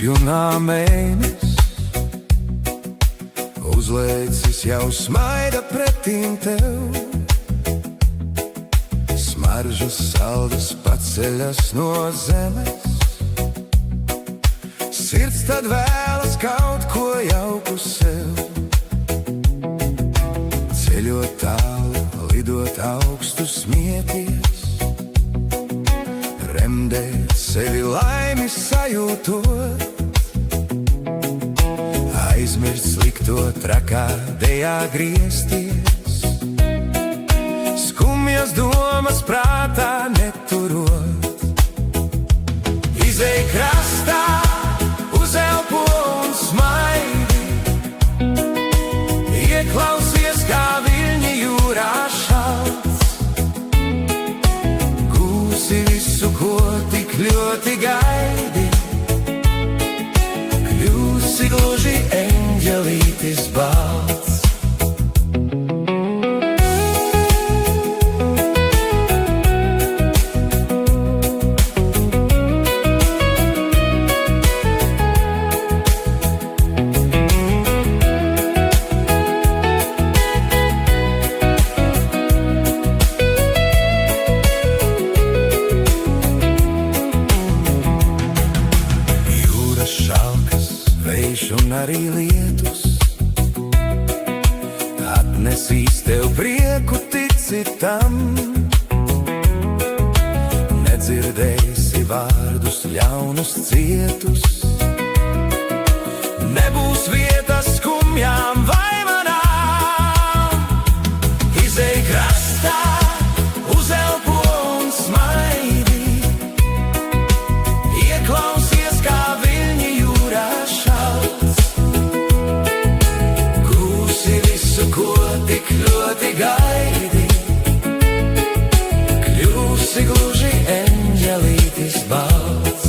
jungā mēnes, uzlēcis jau smaida pretīm tev. Smaržas saldas paceļas no zemes, sirds tad vēlas kaut ko jauku sev. Ceļot tālu, lidot augstu, smieties, remdēt sevi laimi sajūtot, aizmirst slikto trakā dejā griezties, skumjas domas prātā neturot. Izej krastā, uzelpo un smaidi, ieklausies, kā viļņi jūrā šalts. Gūsi visu, ko tik ļoti gaidi, kļūsi gluži eņģelītis balts. Un arī lietus atnesīs tev prieku, tici tam. Nedzirdēsi vārdus ļaunus cietus, nebūs vietas skumjām vaimanām. Izej krastā, uzelpo un smaidi, ieklausies, kā viļņi jūrā šalts. Gūsi visu, ko tik ļoti gaidi, kļūsi gluži eņģelītis balts.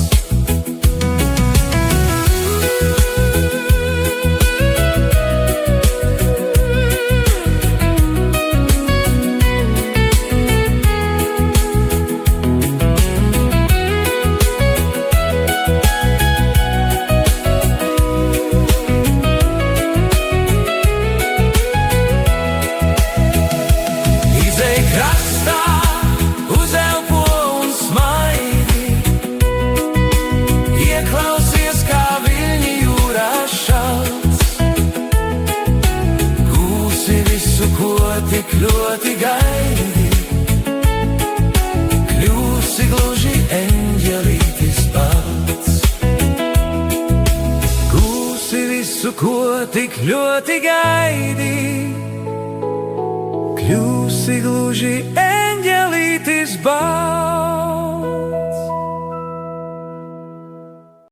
Tik ļoti gaidi, kļūsi gluži eņģelītis balts. Gūsi visu, ko tik ļoti gaidi, kļūsi gluži eņģelītis balts.